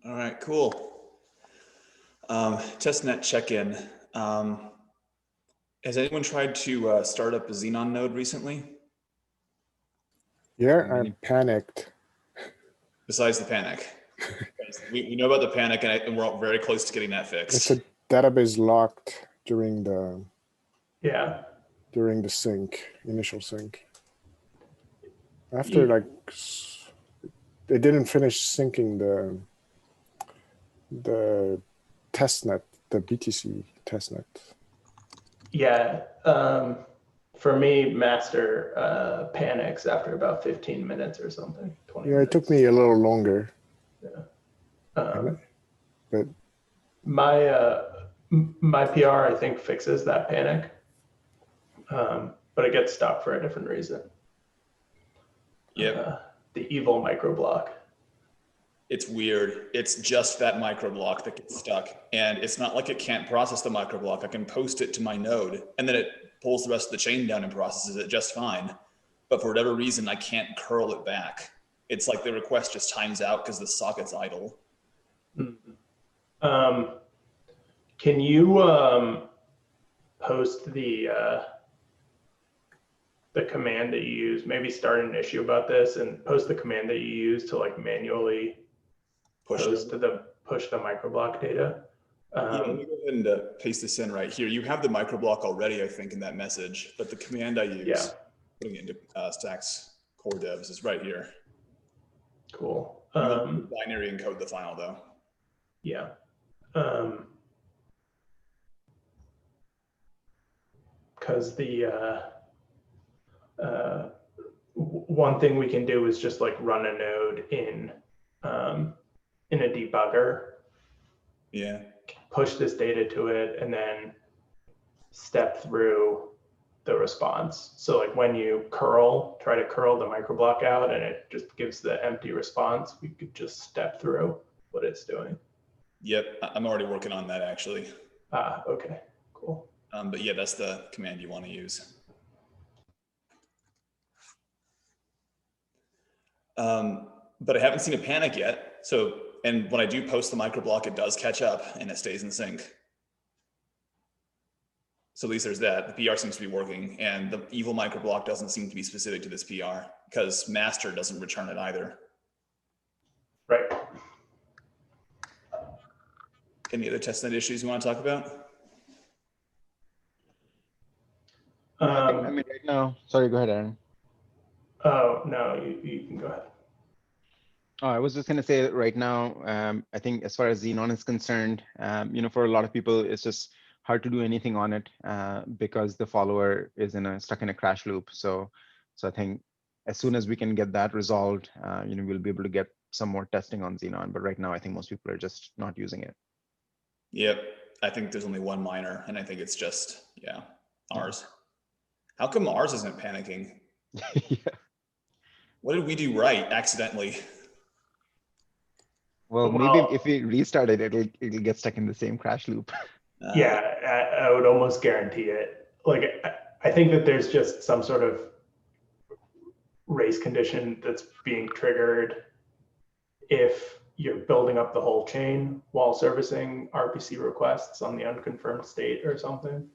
All right, cool. Testnet check-in. Has anyone tried to start up a Xenon node recently? Yeah, I'm panicked. Besides the panic. we know about the panic, and we're all very close to getting that fixed. It's a database locked during the initial sync. After they didn't finish syncing the testnet, the BTC testnet. Yeah, for me, master panics after about 15 minutes or something. 20 minutes. It took me a little longer. Yeah. But my PR, I think, fixes that panic, but it gets stuck for a different reason. Yep. The evil microblock. It's weird. It's just that microblock that gets stuck. And it's not like it can't process the microblock. I can post it to my node, and then it pulls the rest of the chain down and processes it just fine. But for whatever reason, I can't curl it back. It's like the request just times out because the socket's idle. Can you post the command that you use? Maybe start an issue about this and post the command that you use to like manually push the microblock data. Yeah, let me go ahead and paste this in right here. You have the microblock already, I think, in that message, but the command I use, putting it into Stack's core devs, is right here. Cool. Binary encode the file though. Yeah. Because one thing we can do is just like run a node in a debugger. Yeah. Push this data to it and then step through the response. So like when you try to curl the microblock out and it just gives the empty response, we could just step through what it's doing. Yep, I'm already working on that actually. Okay, cool. But yeah, that's the command you want to use. But I haven't seen a panic yet. So, and when I do post the microblock, it does catch up and it stays in sync. So at least there's that. The PR seems to be working, and the evil microblock doesn't seem to be specific to this PR because master doesn't return it either. Right. Any other testnet issues you want to talk about? I mean, right now, sorry, go ahead, Aaron. Oh, no, you can go ahead. Oh, I was just going to say right now, I think as far as Xenon is concerned, for a lot of people, it's just hard to do anything on it because the follower is stuck in a crash loop. So I think as soon as we can get that resolved, we'll be able to get some more testing on Xenon. But right now, I think most people are just not using it. Yep, I think there's only one miner, and I think it's just, ours. How come ours isn't panicking? Yeah. What did we do right accidentally? Well, maybe if we restart it, it'll get stuck in the same crash loop. Yeah, I would almost guarantee it. Like, I think that there's just some sort of race condition that's being triggered if you're building up the whole chain while servicing RPC requests on the unconfirmed state or something.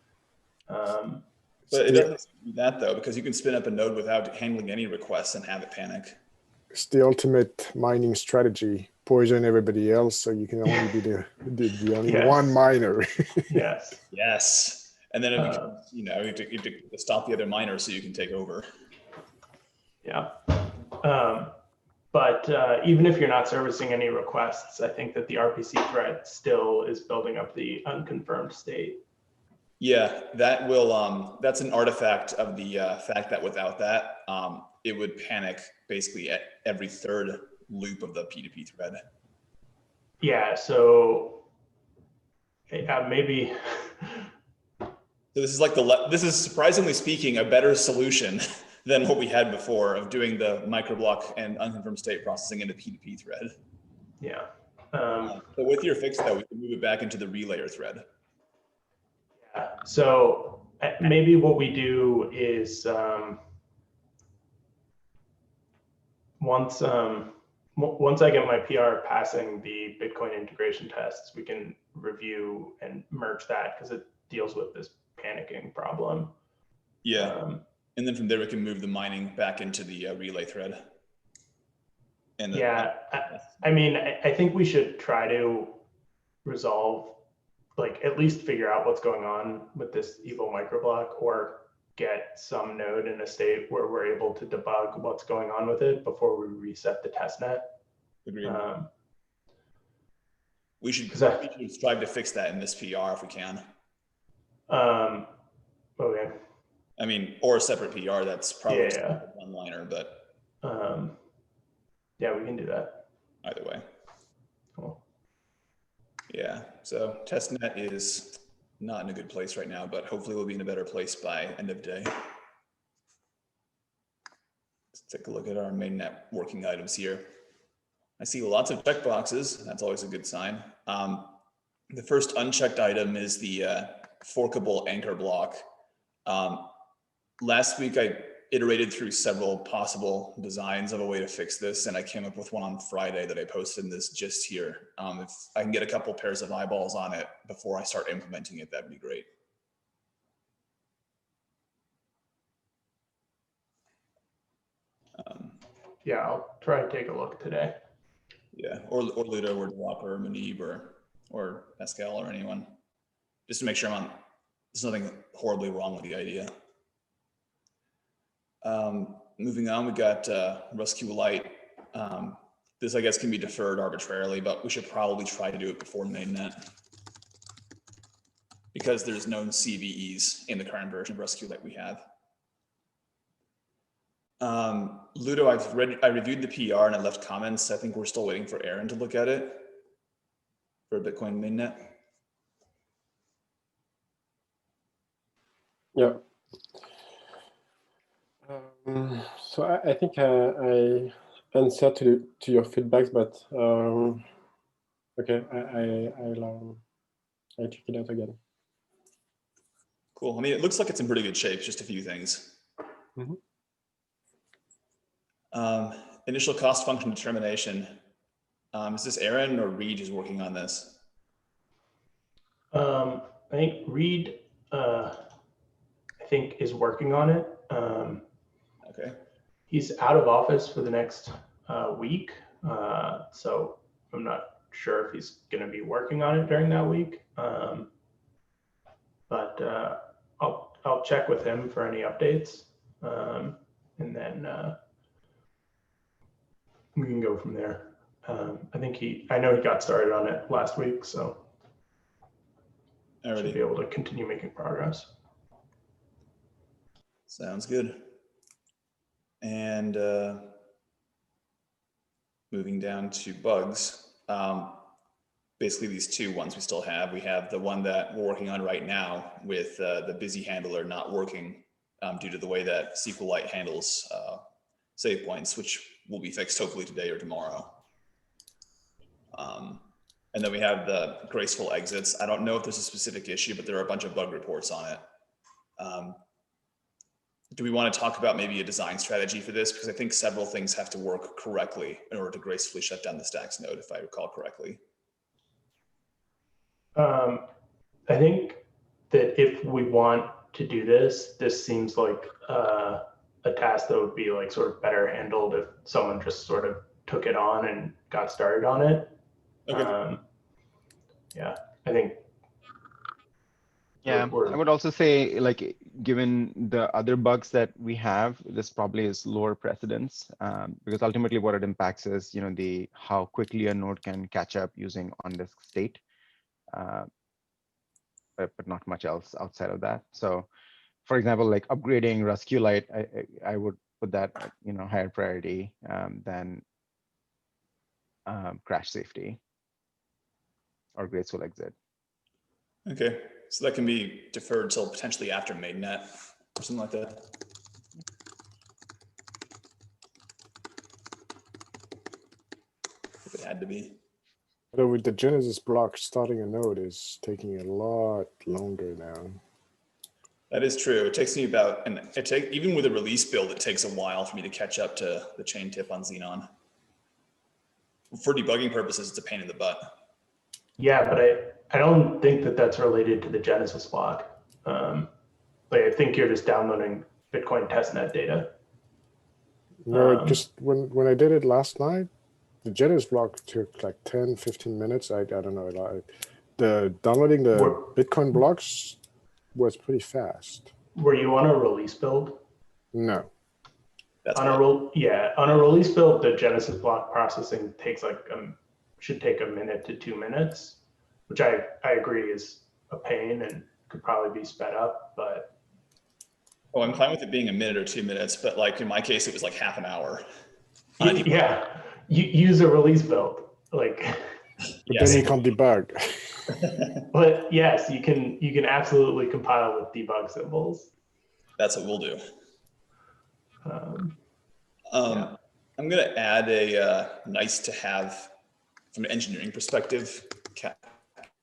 But it doesn't do that though, because you can spin up a node without handling any requests and have it panic. It's the ultimate mining strategy. Poison everybody else, so you can only be the only one miner. Yes. Yes. And then it becomes, you have to stop the other miner so you can take over. Yeah. But even if you're not servicing any requests, I think that the RPC thread still is building up the unconfirmed state. Yeah, that will. That's an artifact of the fact that without that, it would panic basically at every third loop of the P2P thread. Yeah. So maybe. So this is like this is surprisingly speaking a better solution than what we had before of doing the microblock and unconfirmed state processing in the P2P thread. Yeah. But with your fix though, we can move it back into the relayer thread. Yeah. So maybe what we do is once once I get my PR passing the Bitcoin integration tests, we can review and merge that because it deals with this panicking problem. Yeah. And then from there, we can move the mining back into the relay thread. And yeah, I mean, I think we should try to resolve, like at least figure out what's going on with this evil microblock, or get some node in a state where we're able to debug what's going on with it before we reset the testnet. Agreed. We should strive to fix that in this PR if we can. Okay. I mean, or a separate PR that's probably Yeah. one-liner, but yeah, we can do that. Either way. Cool. Yeah, so testnet is not in a good place right now, but hopefully we'll be in a better place by end of day. Let's take a look at our mainnet working items here. I see lots of checkboxes. That's always a good sign. The first unchecked item is the forkable anchor block. Last week, I iterated through several possible designs of a way to fix this, and I came up with one on Friday that I posted in this gist here. If I can get a couple pairs of eyeballs on it before I start implementing it, that'd be great. Yeah, I'll try to take a look today. Yeah, or Ludo or Diwaker or Manib or Pascal or anyone, just to make sure there's nothing horribly wrong with the idea. Moving on, we got SQLite. This, I guess, can be deferred arbitrarily, but we should probably try to do it before mainnet because there's known CVEs in the current version of SQLite we have. Ludo, I reviewed the PR and I left comments. I think we're still waiting for Aaron to look at it for Bitcoin mainnet. Yeah. So I think I answered to your feedbacks, but okay, I'll check it out again. Cool. I mean, it looks like it's in pretty good shape. Just a few things. Mm-hmm. Initial cost function determination. Is this Aaron or Reed who's working on this? I think Reed, I think, is working on it. Okay. He's out of office for the next week, so I'm not sure if he's going to be working on it during that week. But I'll check with him for any updates, and then we can go from there. I know he got started on it last week, so should be able to continue making progress. Sounds good. And moving down to bugs, basically these two ones we still have. We have the one that we're working on right now with the busy handler not working due to the way that SQLite handles save points, which will be fixed hopefully today or tomorrow. And then we have the graceful exits. I don't know if there's a specific issue, but there are a bunch of bug reports on it. Do we want to talk about maybe a design strategy for this? Because I think several things have to work correctly in order to gracefully shut down the stacks node, if I recall correctly. I think that if we want to do this, this seems like a task that would be like sort of better handled if someone just sort of took it on and got started on it. Okay. Yeah, I think. Yeah, I would also say, like, given the other bugs that we have, this probably is lower precedence, because ultimately what it impacts is, how quickly a node can catch up using on-disk state, but not much else outside of that. So, for example, like upgrading SQLite, I would put that at, higher priority than crash safety or graceful exit. Okay, so that can be deferred till potentially after mainnet or something like that. If it had to be. Although with the Genesis block, starting a node is taking a lot longer now. That is true. It takes me about, and even with a release build, it takes a while for me to catch up to the chain tip on Xenon. for debugging purposes, it's a pain in the butt. Yeah, but I don't think that that's related to the Genesis block. Like I think you're just downloading Bitcoin testnet data. No, it just when I did it last night, the Genesis block took like 10, 15 minutes. I don't know. Like the downloading the Bitcoin blocks was pretty fast. Were you on a release build? No. That's on a release build, the Genesis block processing takes like should take 1 minute to 2 minutes, which I agree is a pain and could probably be sped up, but. Oh, I'm fine with it being 1 minute or 2 minutes, but like in my case, it was like half an hour. Yeah, you use a release build, like. But then you can't debug. But yes, you can absolutely compile with debug symbols. That's what we'll do. Yeah. I'm going to add a nice to have from an engineering perspective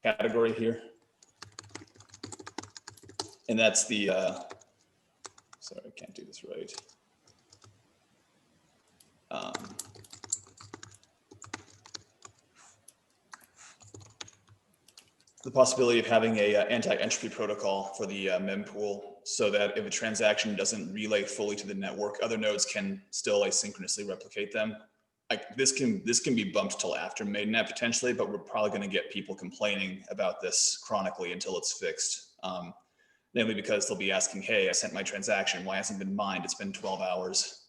category here. And that's the, sorry, I can't do this right. The possibility of having a anti-entropy protocol for the mempool, so that if a transaction doesn't relay fully to the network, other nodes can still asynchronously replicate them. Like this can be bumped till after mainnet potentially, but we're probably going to get people complaining about this chronically until it's fixed. Namely because they'll be asking, hey, I sent my transaction, why hasn't it been mined? It's been 12 hours.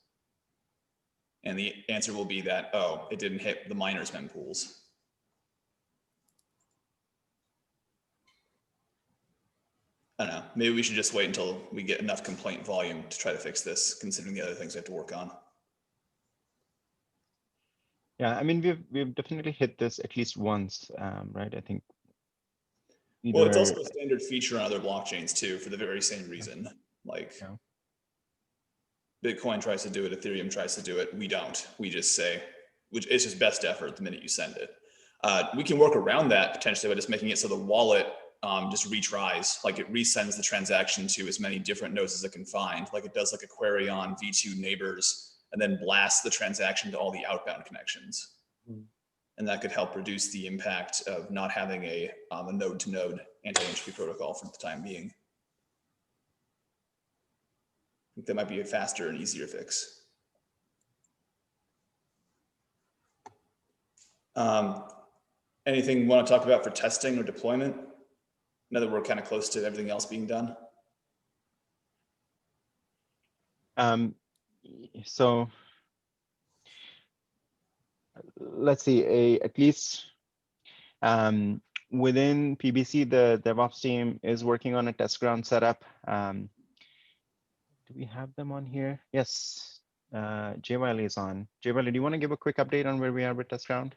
And the answer will be that, oh, it didn't hit the miners' mempools. I don't know, maybe we should just wait until we get enough complaint volume to try to fix this, considering the other things we have to work on. Yeah, I mean, we've definitely hit this at least once, right? I think. Well, it's also a standard feature on other blockchains too, for the very same reason. Like Bitcoin tries to do it, Ethereum tries to do it. We don't. We just say, which is just best effort the minute you send it. We can work around that potentially by just making it so the wallet just retries, like it resends the transaction to as many different nodes as it can find, like it does like a query on V2 neighbors, and then blasts the transaction to all the outbound connections. And that could help reduce the impact of not having a node-to-node anti-entropy protocol for the time being. I think that might be a faster and easier fix. Anything you want to talk about for testing or deployment? Now that we're kind of close to everything else being done. So let's see, at least within PBC, the DevOps team is working on a test ground setup. Do we have them on here? Yes, Wiley is on. Wiley, do you want to give a quick update on where we are with test ground?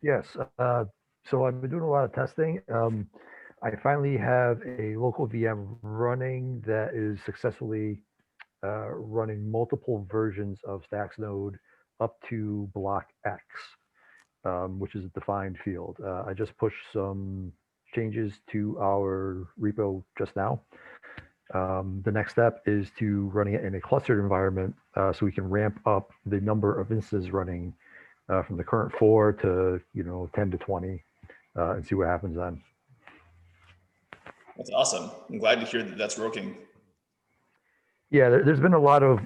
Yes. So I've been doing a lot of testing. I finally have a local VM running that is successfully running multiple versions of Stacks node up to block X, which is a defined field. I just pushed some changes to our repo just now. The next step is to running it in a clustered environment so we can ramp up the number of instances running from the current 4 to 10 to 20 and see what happens then. That's awesome. I'm glad to hear that that's working. Yeah, there's been a lot of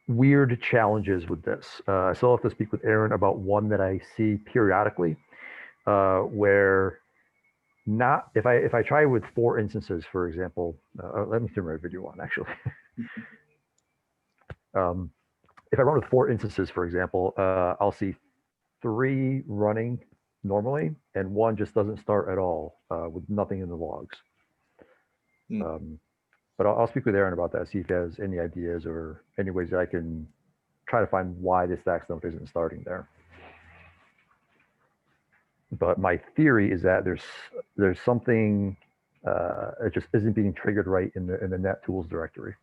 weird challenges with this. I still have to speak with Aaron about one that I see periodically, where not if I try with 4 instances, for example. Let me turn my video on actually. If I run with 4 instances, for example, I'll see 3 running normally, and 1 just doesn't start at all with nothing in the logs. But I'll speak with Aaron about that, see if he has any ideas or any ways that I can try to find why this Stacks node isn't starting there. But my theory is that there's something it just isn't being triggered right in the net tools directory.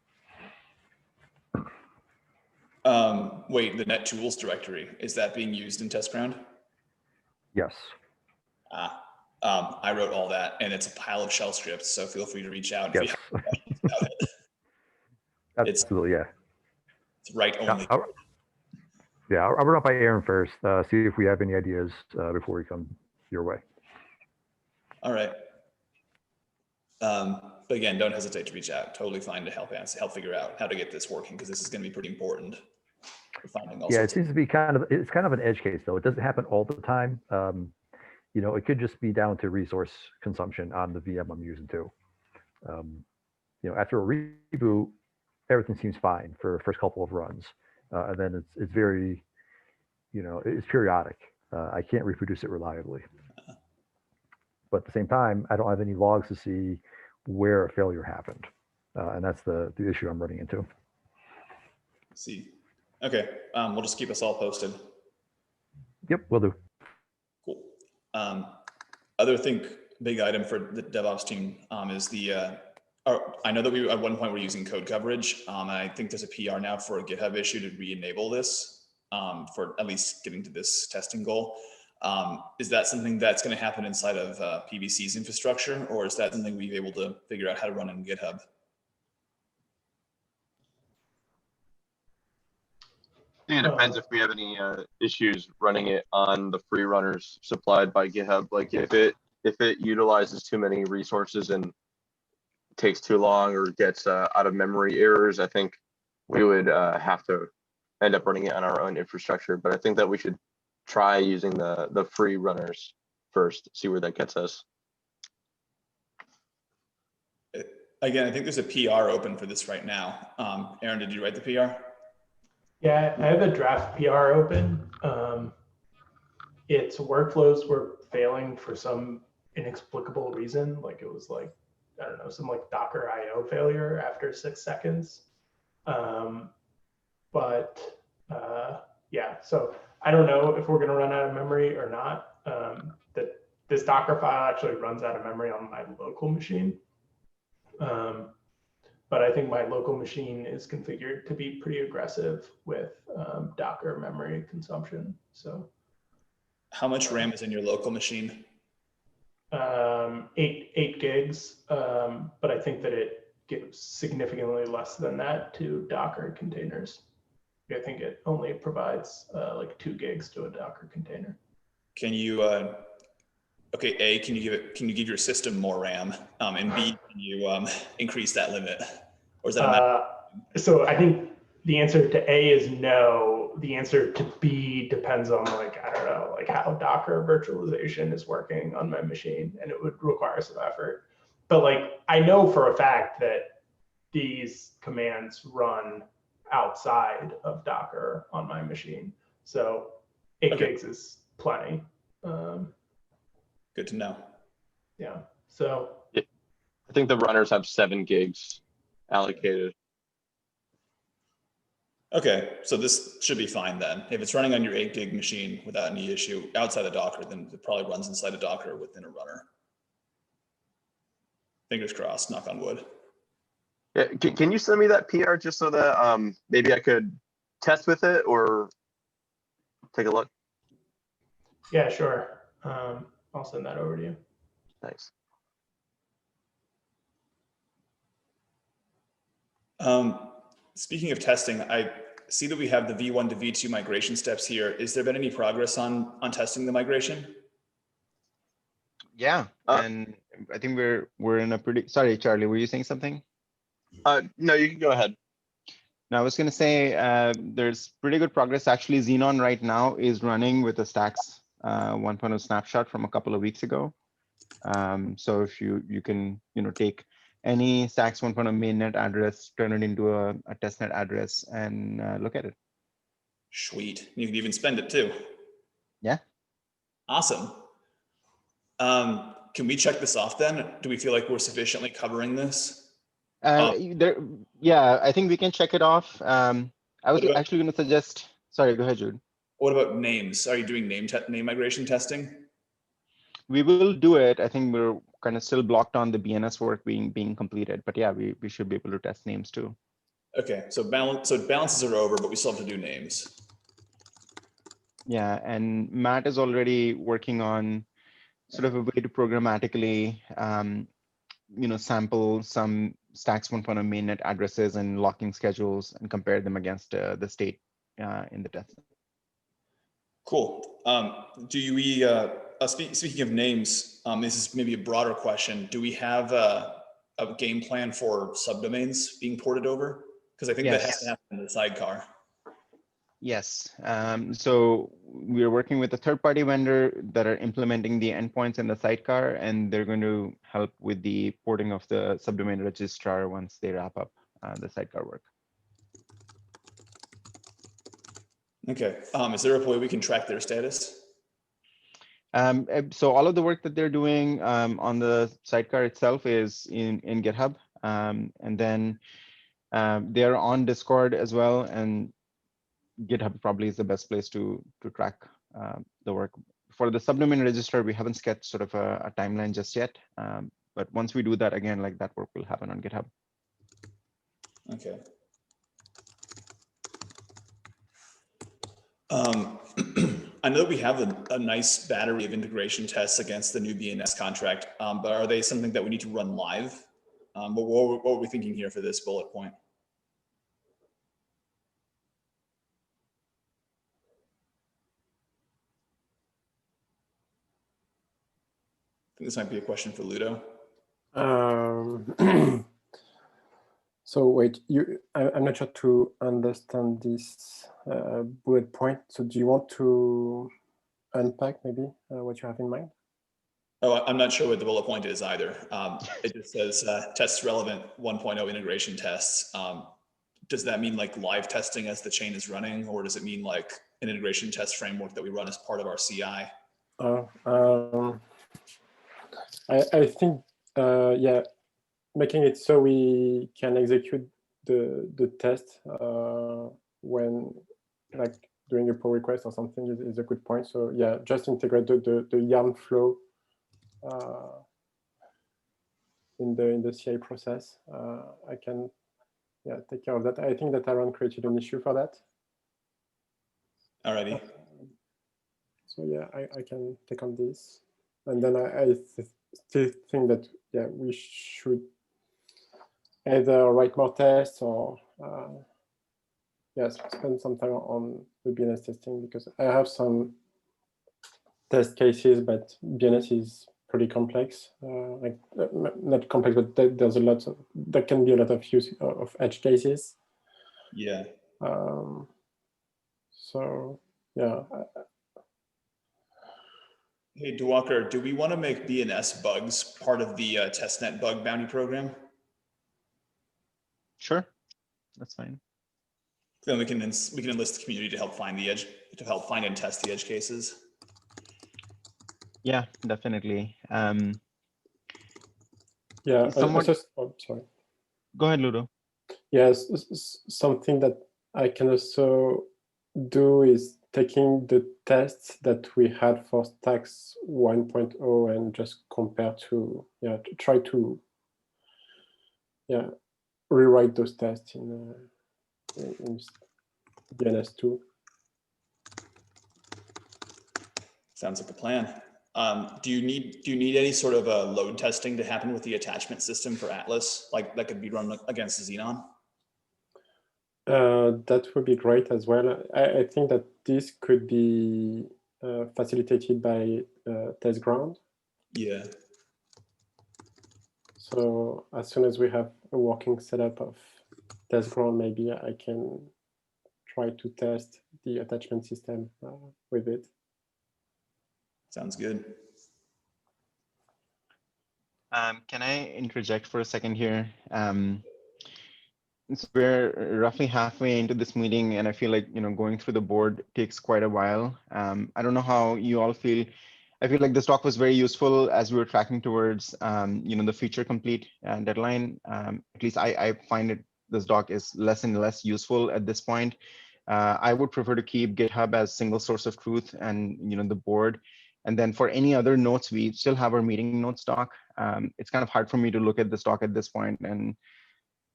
Wait, the net tools directory, is that being used in test ground? Yes. I wrote all that, and it's a pile of shell scripts, so feel free to reach out. Yes. If you have questions about it. Absolutely, yeah. It's write only. Yeah, I'll run up by Aaron first, see if we have any ideas before we come your way. All right. But again, don't hesitate to reach out. Totally fine to help figure out how to get this working, because this is going to be pretty important for finding all Yeah, it sorts seems to be it's kind of an edge case though. It doesn't happen all the time. You know, it could just be down to resource consumption on the VM I'm using too. You know, after a reboot, everything seems fine for the first couple of runs, and then it's very, you know, it's periodic. I can't reproduce it reliably. But at the same time, I don't have any logs to see where a failure happened, and that's the issue I'm running into. See. Okay, we'll just keep us all posted. Yep, will do. Cool. Other big item for the DevOps team is the. I know that we at one point were using code coverage, and I think there's a PR now for a GitHub issue to re-enable this for at least getting to this testing goal. Is that something that's going to happen inside of PVC's infrastructure, or is that something we've able to figure out how to run in GitHub? I think it depends if we have any issues running it on the free runners supplied by GitHub. Like if it utilizes too many resources and takes too long or gets out of memory errors, I think we would have to end up running it on our own infrastructure. But I think that we should try using the free runners first, see where that gets us. Again, I think there's a PR open for this right now. Aaron, did you write the PR? Yeah, I have a draft PR open. Its workflows were failing for some inexplicable reason. Like it was like, I don't know, some like Docker IO failure after 6 seconds. Yeah, so I don't know if we're gonna run out of memory or not. That this Docker file actually runs out of memory on my local machine. But I think my local machine is configured to be pretty aggressive with Docker memory consumption. So, how much RAM is in your local machine? 8 gigs, but I think that it gives significantly less than that to Docker containers. I think it only provides like 2 gigs to a Docker container. Can you? Okay, A, can you give your system more RAM? And B, can you increase that limit? Or is that a so I think the answer to A is no. The answer to B depends on like, I don't know, like how Docker virtualization is working on my machine, and it would require some effort. But like, I know for a fact that these commands run outside of Docker on my machine. So 8 gigs is plenty. Good to know. Yeah, so. I think the runners have 7 gigs allocated. Okay, so this should be fine then. If it's running on your 8 gig machine without any issue outside of Docker, then it probably runs inside of Docker within a runner. Fingers crossed, knock on wood. Yeah, can you send me that PR just so that maybe I could test with it or take a look? Yeah, sure. I'll send that over to you. Thanks. Speaking of testing, I see that we have the V1 to V2 migration steps here. Is there been any progress on testing the migration? Yeah, and I think we're in a pretty. Sorry, Charlie, were you saying something? No, you can go ahead. Now, I was going to say there's pretty good progress. Actually, Xenon right now is running with a Stacks 1.0 snapshot from a couple of weeks ago. So if you can take any Stacks 1.0 mainnet address, turn it into a testnet address, and look at it. Sweet. You can even spend it too. Yeah. Awesome. Can we check this off then? Do we feel like we're sufficiently covering this? Yeah, I think we can check it off. I was actually going to suggest. Sorry, go ahead, Jude. What about names? Are you doing name migration testing? We will do it. I think we're kind of still blocked on the BNS work being completed, but yeah, we should be able to test names too. Okay, so balances are over, but we still have to do names. Yeah, and Matt is already working on sort of a way to programmatically, sample some Stacks 1.0 mainnet addresses and locking schedules and compare them against the state in the test. Cool. Do we, speaking of names, this is maybe a broader question. Do we have a game plan for subdomains being ported over? Because I think that has to happen in the sidecar. Yes. So we're working with a third-party vendor that are implementing the endpoints in the sidecar, and they're going to help with the porting of the subdomain registrar once they wrap up the sidecar work. Okay. Is there a way we can track their status? So all of the work that they're doing on the sidecar itself is in GitHub, and then they're on Discord as well, and GitHub probably is the best place to track the work. For the subdomain register, we haven't sketched sort of a timeline just yet, but once we do that, again, like that work will happen on GitHub. Okay. I know that we have a nice battery of integration tests against the new BNS contract, but are they something that we need to run live? What were we thinking here for this bullet point? I think this might be a question for Ludo. So wait, I'm not sure to understand this bullet point. So do you want to unpack maybe what you have in mind? Oh, I'm not sure what the bullet point is either. It just says tests relevant 1.0 integration tests. Does that mean like live testing as the chain is running, or does it mean like an integration test framework that we run as part of our CI? I think, yeah, making it so we can execute the test when like doing a pull request or something is a good point. So yeah, just integrate the YARN flow in the CI process. I can take care of that. I think that Aaron created an issue for that. Alrighty. So yeah, I can take on this, and then I still think that we should either write more tests or spend some time on the BNS testing, because I have some test cases, but BNS is pretty complex. Like not complex, but there's there can be a lot of use of edge cases. Yeah. So yeah. Hey, Diwaker, do we want to make BNS bugs part of the testnet bug bounty program? Sure, that's fine. Then we can enlist the community to help find the edge, to help find and test the edge cases. Yeah, definitely. Yeah, sorry. Go ahead, Ludo. Yes, something that I can also do is taking the tests that we had for stacks 1.0 and just compare to try to rewrite those tests in BNS2. Sounds like a plan. Do you need any sort of load testing to happen with the attachment system for Atlas, like that could be run against Xenon? That would be great as well. I think that this could be facilitated by TestGround. Yeah. So as soon as we have a working setup of TestGround, maybe I can try to test the attachment system with it. Sounds good. Can I interject for a second here? So we're roughly halfway into this meeting, and I feel like going through the board takes quite a while. I don't know how you all feel. I feel like this talk was very useful as we were tracking towards the feature complete deadline. At least I find this doc is less and less useful at this point. I would prefer to keep GitHub as single source of truth and the board. And then for any other notes, we still have our meeting notes doc. It's kind of hard for me to look at this doc at this point and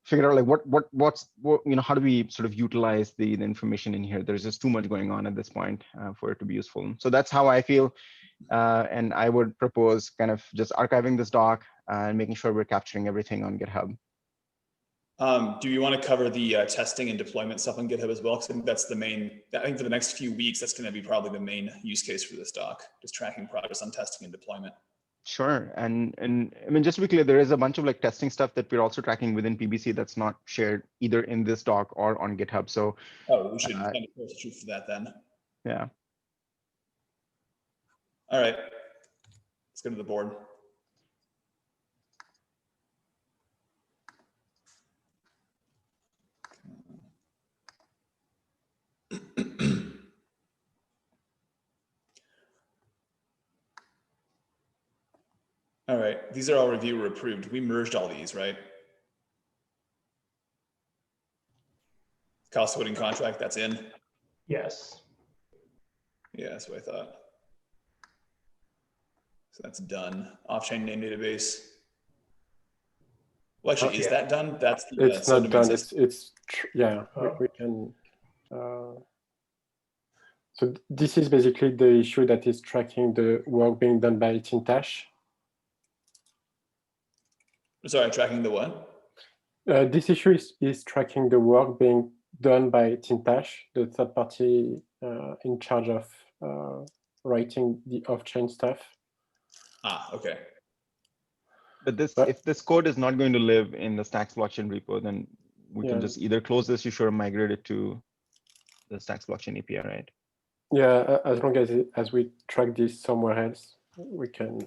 figure out like how do we sort of utilize the information in here. There's just too much going on at this point for it to be useful. So that's how I feel. And I would propose kind of just archiving this doc and making sure we're capturing everything on GitHub. Do you want to cover the testing and deployment stuff on GitHub as well? Because I think that's the main, I think for the next few weeks, that's going to be probably the main use case for this doc, just tracking progress on testing and deployment. Sure. And I mean, just to be clear, there is a bunch of like testing stuff that we're also tracking within PBC that's not shared either in this doc or on GitHub. So we should kind of post the truth for that then. yeah. All right, let's go to the board. All right, these are all review or approved. We merged all these, right? Cost splitting contract, that's in? Yes. Yeah, that's what I thought. So that's done. Off-chain name database. Well, actually, is that done? That's the it's not done. System. It's yeah. We can. So this is basically the issue that is tracking the work being done by Tintash. Sorry, tracking the what? This issue is tracking the work being done by Tintash, the third party in charge of writing the off-chain stuff. Ah, okay. But if this code is not going to live in the Stacks blockchain repo, then we can just either close this issue or migrate it to the Stacks blockchain API, right? Yeah, as long as we track this somewhere else, we can.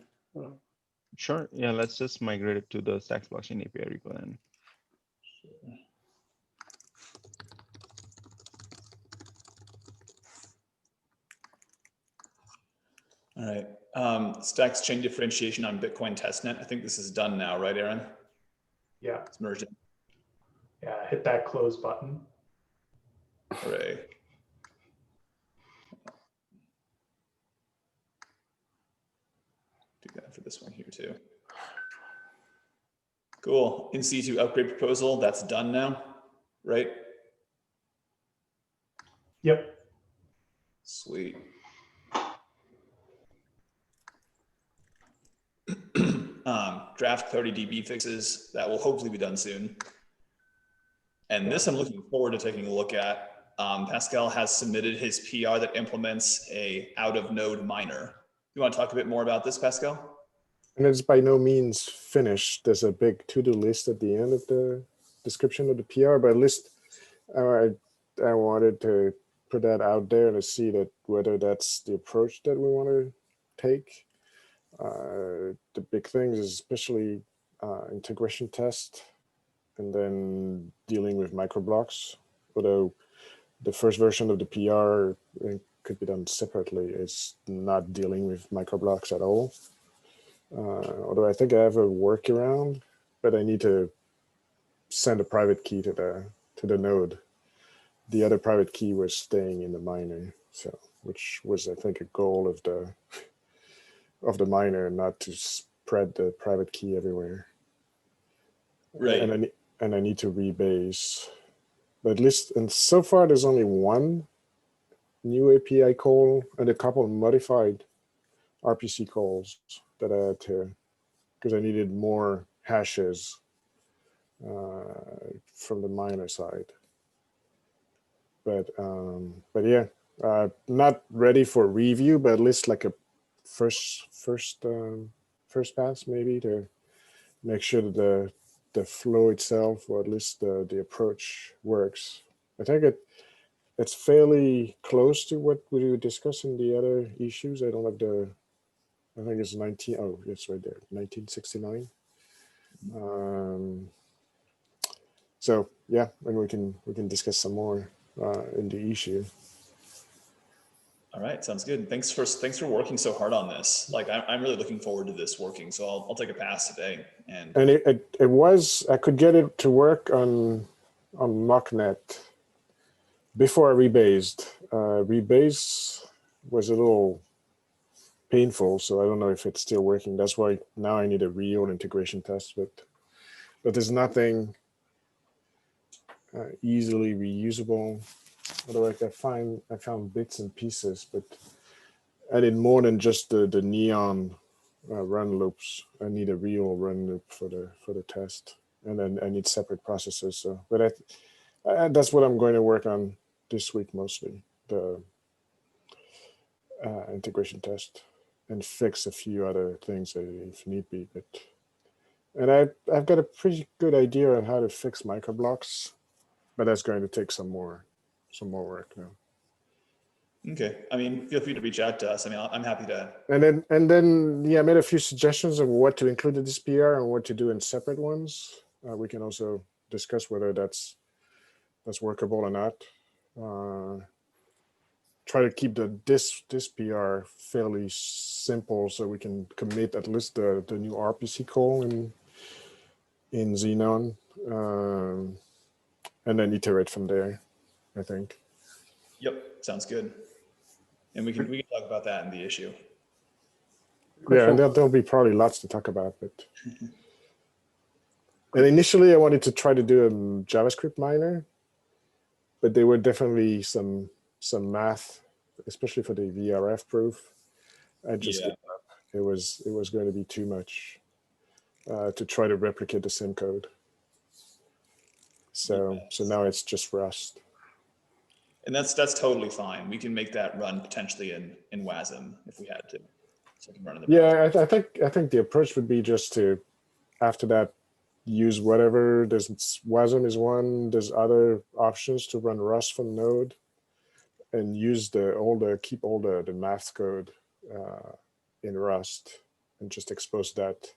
Sure. Yeah, let's just migrate it to the Stacks blockchain API repo then. All right. Stacks chain differentiation on Bitcoin testnet. I think this is done now, right, Aaron? Yeah. It's merged in. Yeah, hit that close button. Hooray. Do that for this one here too. Cool. In situ upgrade proposal, that's done now, right? Yep. Sweet. Draft 30 DB fixes, that will hopefully be done soon. And this I'm looking forward to taking a look at. Pascal has submitted his PR that implements a out of node miner. You want to talk a bit more about this, Pascal? And it's by no means finished. There's a big to-do list at the end of the description of the PR, but at least I wanted to put that out there to see that whether that's the approach that we want to take. The big things is especially integration test and then dealing with microblocks, although the first version of the PR could be done separately. It's not dealing with microblocks at all. Although I think I have a workaround, but I need to send a private key to the node. The other private key was staying in the miner, so which was I think a goal of the miner, not to spread the private key everywhere. Right. And I need to rebase. But at least, and so far there's only one new API call and a couple of modified RPC calls that I had to, because I needed more hashes from the miner side. But yeah, not ready for review, but at least like a first pass maybe to make sure that the flow itself, or at least the approach works. I think it's fairly close to what we discussed in the other issues. I don't have I think it's 19. Oh, it's right there, 1969. So yeah, and we can discuss some more in the issue. All right, sounds good. Thanks for working so hard on this. Like I'm really looking forward to this working. So I'll take a pass today. And it was, I could get it to work on MockNet before I rebased. Rebase was a little painful, so I don't know if it's still working. That's why now I need a real integration test, but there's nothing easily reusable. Although I found bits and pieces, but I did more than just the neon run loops. I need a real run loop for the test. and then I need separate processes. So, but that's what I'm going to work on this week mostly, the integration test, and fix a few other things if need be. And I've got a pretty good idea on how to fix microblocks, but that's going to take some more work now. Okay. I mean, feel free to reach out to us. I mean, I'm happy to. And then yeah, I made a few suggestions of what to include in this PR and what to do in separate ones. We can also discuss whether that's workable or not. Try to keep this PR fairly simple so we can commit at least the new RPC call in Xenon, and then iterate from there, I think. Yep, sounds good. And we can talk about that in the issue. Yeah, and there'll be probably lots to talk about, but and initially I wanted to try to do a JavaScript miner, but there were definitely some math, especially for the VRF proof. I just gave up. It was going to be too much to try to replicate the same code. So now it's just Rust. And that's totally fine. We can make that run potentially in WASM if we had to. So we can run in the browser. I think the approach would be just to, after that, use whatever. There's WASM is one. There's other options to run Rust from Node, and use keep all the math code in Rust, and just expose that.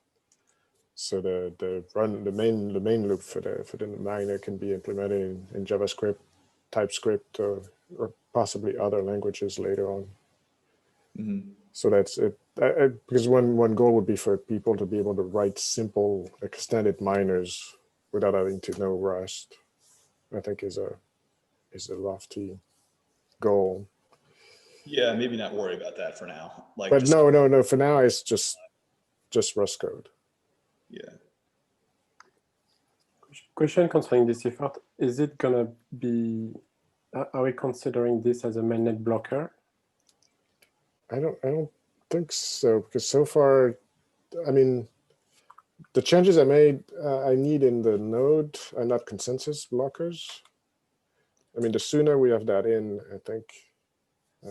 So the main loop for the miner can be implemented in JavaScript, TypeScript, or possibly other languages later on. Mm-hmm. So that's it. Because one goal would be for people to be able to write simple extended miners without having to know Rust. I think is a lofty goal. Yeah, maybe not worry about that for now. But no. For now, it's just Rust code. Yeah. Question concerning this effort: is it gonna be? Are we considering this as a mainnet blocker? I don't think so, because so far, I mean, the changes I made, I need in the node are not consensus blockers. I mean, the sooner we have that in, I think. I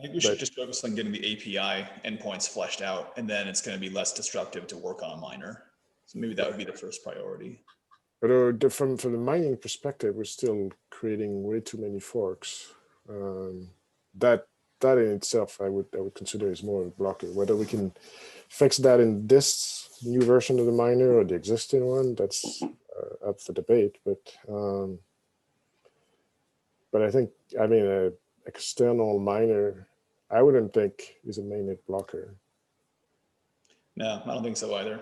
think we should just focus on getting the API endpoints fleshed out, and then it's going to be less disruptive to work on a miner. So maybe that would be the first priority. But from the mining perspective, we're still creating way too many forks. That in itself, I would consider is more of a blocker. Whether we can fix that in this new version of the miner or the existing one, that's up for debate. But I think, I mean, an external miner, I wouldn't think is a mainnet blocker. No, I don't think so either.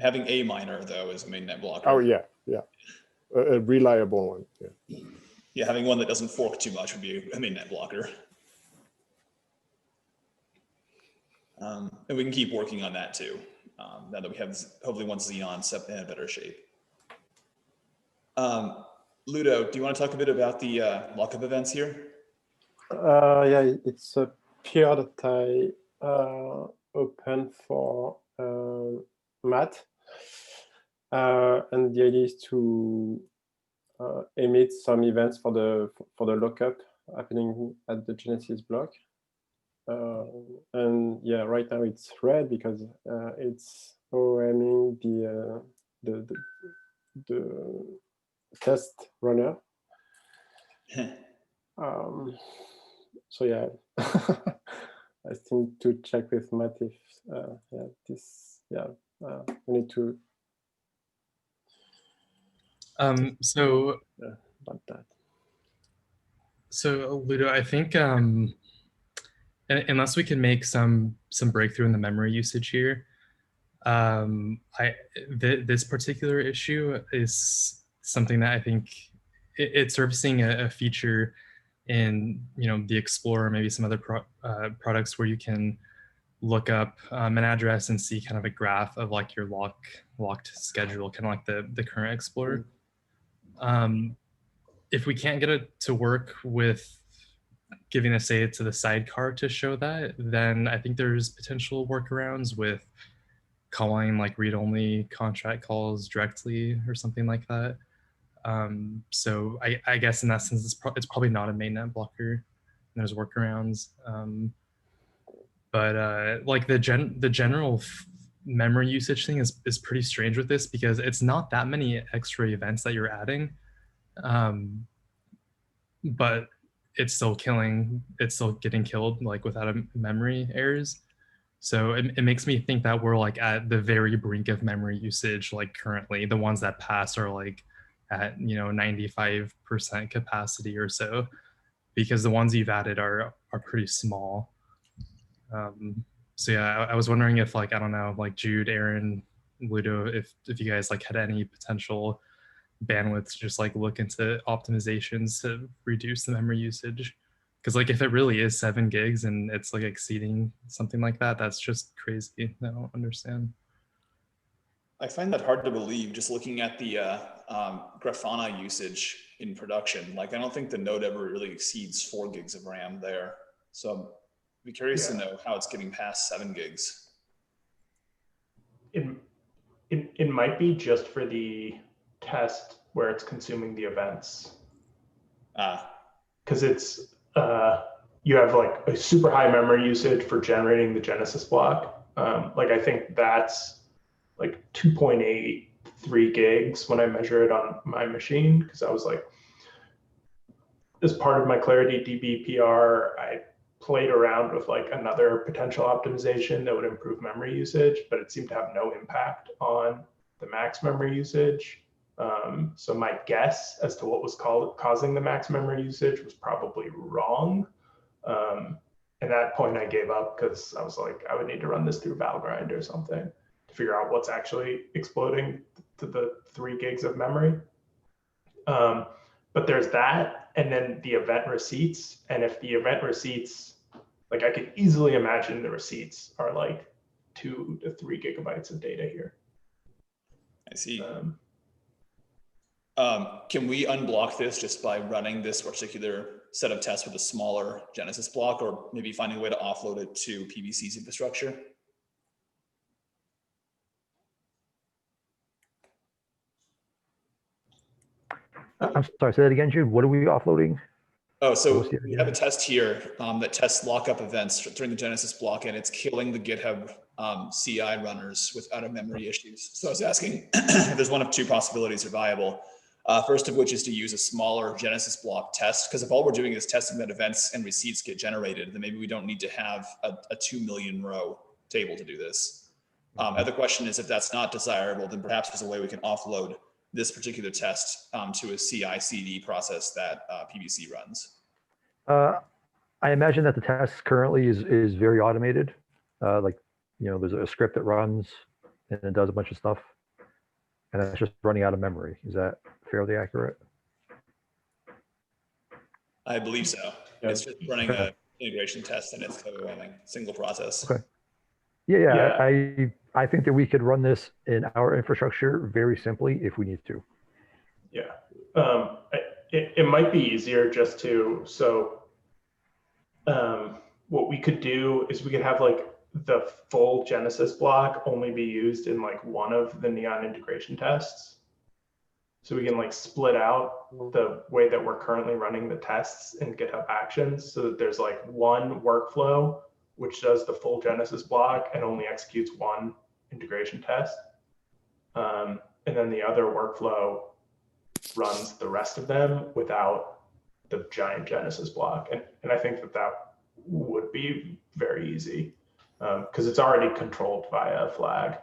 Having a miner, though, is a mainnet blocker. Oh, yeah. A reliable one, yeah. Yeah, having one that doesn't fork too much would be a mainnet blocker. And we can keep working on that too, now that we have, hopefully once Xenon in a better shape. Ludo, do you want to talk a bit about the lockup events here? Yeah, it's a PR that I opened for Matt. And the idea is to emit some events for the lockup happening at the Genesis block. And yeah, right now it's red because it's OMing the test runner. So yeah, I still need to check with Matt if we need to. So about that. So Ludo, I think unless we can make some breakthrough in the memory usage here, this particular issue is something that I think it's servicing a feature in the Explorer, maybe some other products where you can look up an address and see kind of a graph of like your locked schedule, kind of like the current Explorer. If we can't get it to work with giving a say to the sidecar to show that, then I think there's potential workarounds with calling like read-only contract calls directly or something like that. So I guess in that sense, it's probably not a mainnet blocker. There's workarounds, but like the general memory usage thing is pretty strange with this, because it's not that many extra events that you're adding, but it's still getting killed like without a memory errors. So it makes me think that we're like at the very brink of memory usage. Like currently, the ones that pass are like at 95% capacity or so, because the ones you've added are pretty small. So yeah, I was wondering if, like, I don't know, like Jude, Aaron, Ludo, if you guys like had any potential bandwidth to just like look into optimizations to reduce the memory usage. Because like if it really is 7 gigs and it's like exceeding something like that, that's just crazy. I don't understand. I find that hard to believe just looking at the Grafana usage in production. Like, I don't think the node ever really exceeds 4 gigs of RAM there. So I'd be curious to know how it's getting past 7 gigs. It might be just for the test where it's consuming the events. Because it's, you have like a super high memory usage for generating the Genesis block. Like I think that's like 2.83 gigs when I measure it on my machine, because I was like, as part of my Clarity DB PR, I played around with like another potential optimization that would improve memory usage, but it seemed to have no impact on the max memory usage. So my guess as to what was causing the max memory usage was probably wrong. At that point I gave up, because I was like, I would need to run this through Valgrind or something to figure out what's actually exploding to the 3 gigs of memory. But there's that, and then the event receipts. And if the event receipts, like I could easily imagine the receipts are like 2 to 3 gigabytes of data here. I see. Can we unblock this just by running this particular set of tests with a smaller Genesis block, or maybe finding a way to offload it to PVC's infrastructure? I'm sorry, say that again, Jude. What are we offloading? Oh, so we have a test here that tests lockup events during the Genesis block, and it's killing the GitHub CI runners with out of memory issues. So I was asking if there's one of 2 possibilities are viable. First of which is to use a smaller Genesis block test, because if all we're doing is testing that events and receipts get generated, then maybe we don't need to have a 2 million row table to do this. Other question is, if that's not desirable, then perhaps there's a way we can offload this particular test to a CI/CD process that PVC runs. I imagine that the test currently is very automated. Like, there's a script that runs and it does a bunch of stuff, and that's just running out of memory. Is that fairly accurate? I believe so. Yeah. It's just running an integration test and it's running single process. Okay. Yeah. I think that we could run this in our infrastructure very simply if we need to. Yeah. It might be easier just to, what we could do is we could have like the full Genesis block only be used in like one of the Neon integration tests. So we can like split out the way that we're currently running the tests in GitHub Actions, so that there's like one workflow which does the full Genesis block and only executes one integration test. And then the other workflow runs the rest of them without the giant Genesis block. And I think that would be very easy, because it's already controlled via a flag.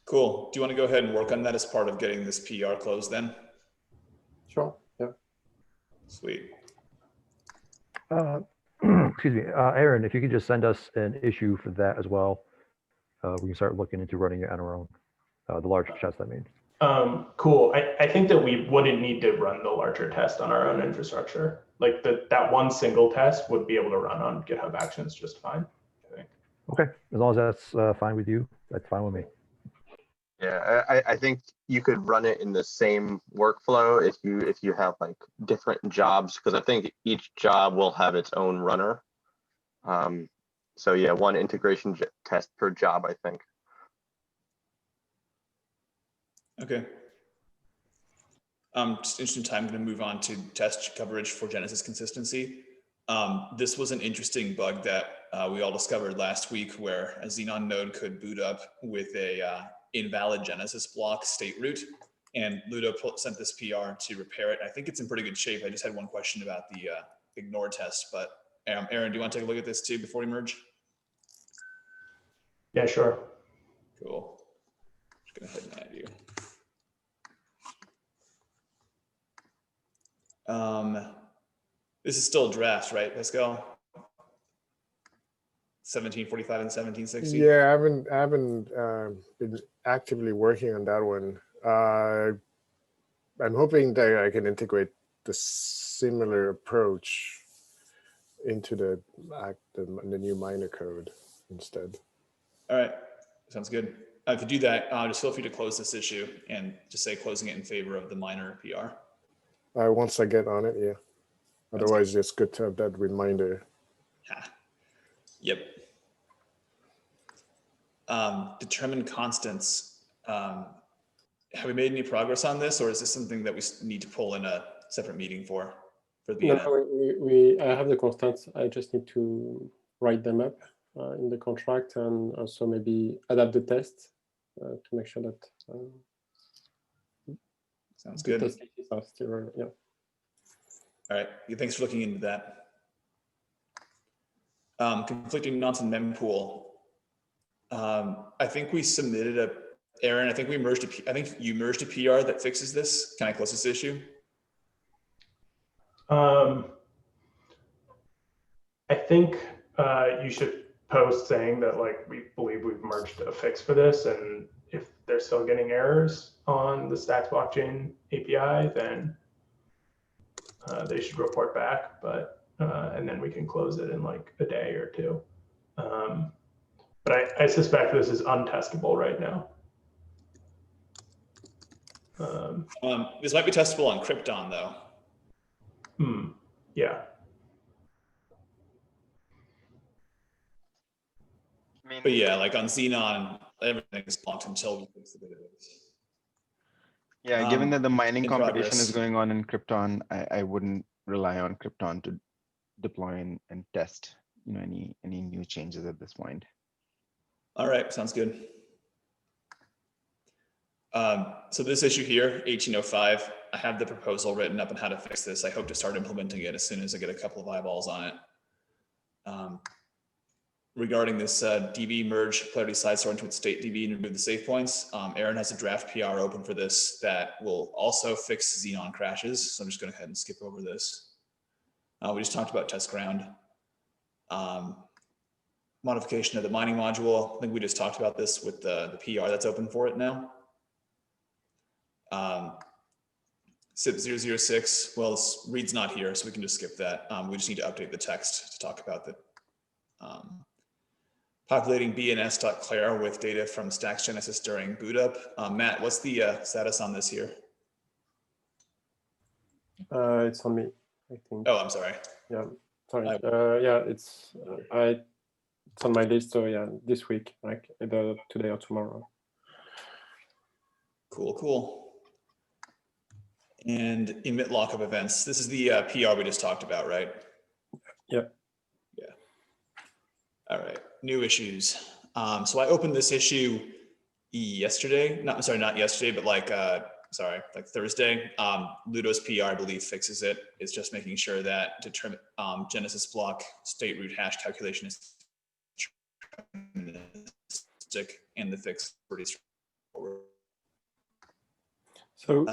Cool. Do you want to go ahead and work on that as part of getting this PR closed then? Sure. Yeah. Sweet. Excuse me, Aaron, if you could just send us an issue for that as well, we can start looking into running it on our own, the larger test, I mean. Cool. I think that we wouldn't need to run the larger test on our own infrastructure. Like that one single test would be able to run on GitHub Actions just fine, I think. Okay, as long as that's fine with you, that's fine with me. Yeah, I think you could run it in the same workflow if you have like different jobs, because I think each job will have its own runner. So yeah, one integration test per job, I think. Okay. Just interesting time, I'm going to move on to test coverage for Genesis consistency. This was an interesting bug that we all discovered last week, where a Xenon node could boot up with a invalid Genesis block state root, and Ludo sent this PR to repair it. I think it's in pretty good shape. I just had one question about the ignore test, but Aaron, do you want to take a look at this too before we merge? Yeah, sure. Cool. Just gonna head and add you. This is still a draft, right, Pascal? 1745 and 1760. Yeah, I haven't been actively working on that one. I'm hoping that I can integrate the similar approach into the new minor code instead. All right, sounds good. If you do that, just feel free to close this issue and just say closing it in favor of the minor PR. Once I get on it, yeah. Otherwise, it's good to have that reminder. Yep. Determine constants. Have we made any progress on this, or is this something that we need to pull in a separate meeting for the No, I have the constants. I just need to write them up in the contract, and also maybe adapt the test to make sure that sounds good. The test cases are still, yeah. All right, thanks for looking into that. Conflicting nonce and mempool. I think we submitted Aaron, I think we merged I think you merged a PR that fixes this. Can I close this issue? I think you should post saying that, like, we believe we've merged a fix for this, and if they're still getting errors on the Stacks blockchain API, then they should report back, but and then we can close it in like a day or two. But I suspect this is untestable right now. This might be testable on Krypton though. Yeah. But yeah, like on Xenon, everything is blocked until we fix the database. Yeah, given that the mining competition progress. is going on in Krypton, I wouldn't rely on Krypton to deploy and test, any new changes at this point. All right, sounds good. So this issue here, 1805, I have the proposal written up on how to fix this. I hope to start implementing it as soon as I get a couple of eyeballs on it. Regarding this DB merge clarity side store into its state DB and remove the save points, Aaron has a draft PR open for this that will also fix Xenon crashes. So I'm just going to go ahead and skip over this. We just talked about test ground. Modification of the mining module. I think we just talked about this with the PR that's open for it now. SIP 006, well, read's not here, so we can just skip that. We just need to update the text to talk about the populating bns.clair with data from Stacks Genesis during boot up. Matt, what's the status on this here? It's on me, I think. Oh, I'm sorry. Yeah, sorry. Yeah, it's on my list. So yeah, this week, like either today or tomorrow. Cool, cool. And emit lockup events. This is the PR we just talked about, right? Yeah. Yeah. All right. New issues. So I opened this issue yesterday. Not yesterday, but like Thursday. Ludo's PR, I believe, fixes it. It's just making sure that Genesis block state root hash calculation is deterministic, and the fix is pretty straightforward. So,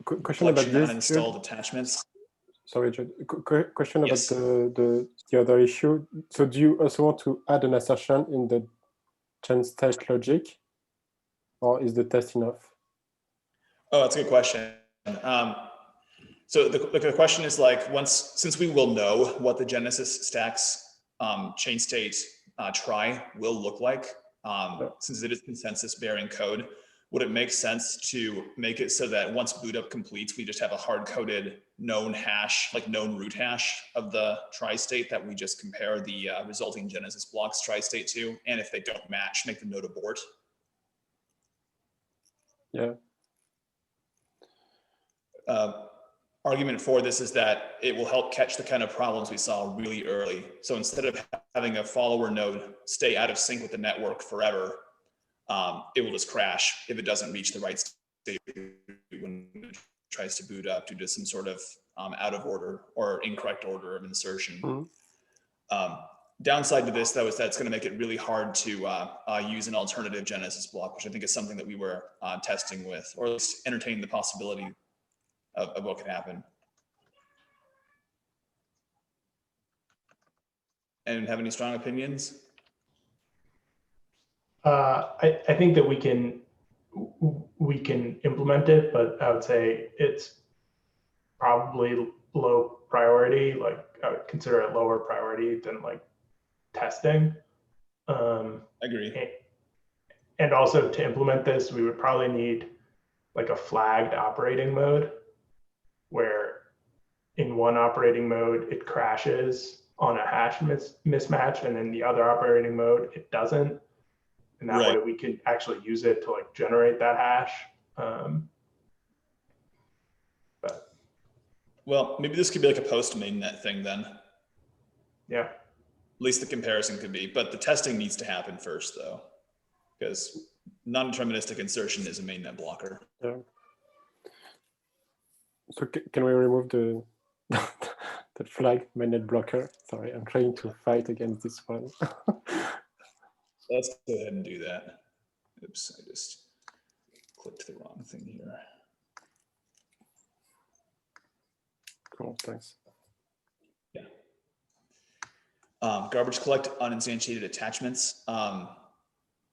question about this. Uninstalled attachments. Sorry, question about Yes. the other issue. So, do you also want to add an assertion in the chainstate logic, or is the test enough? Oh, that's a good question. So the question is, like, since we will know what the Genesis Stacks chain state try will look like, since it is consensus bearing code, would it make sense to make it so that once boot up completes, we just have a hard-coded known hash, like known root hash of the tri-state that we just compare the resulting Genesis blocks tri-state to, and if they don't match, make the node abort? Yeah. Argument for this is that it will help catch the kind of problems we saw really early. So instead of having a follower node stay out of sync with the network forever, it will just crash if it doesn't reach the right state when it tries to boot up due to some sort of out of order or incorrect order of insertion. Downside to this, though, is that it's going to make it really hard to use an alternative Genesis block, which I think is something that we were testing with, or at least entertaining the possibility of what could happen. And have any strong opinions? I think that we can implement it, but I would say it's probably low priority. Like I would consider it lower priority than like testing. Agree. And also to implement this, we would probably need like a flagged operating mode where in one operating mode, it crashes on a hash mismatch, and in the other operating mode, it doesn't. And that way we can actually use it to like generate that hash. But well, maybe this could be like a post mainnet thing then. Yeah. At least the comparison could be, but the testing needs to happen first though, because non-deterministic insertion is a mainnet blocker. Yeah. So can we remove the the flag mainnet blocker? Sorry, I'm trying to fight against this one. Let's go ahead and do that. Oops, I just clicked the wrong thing here. Cool, thanks. Yeah. Garbage collect uninstantiated attachments.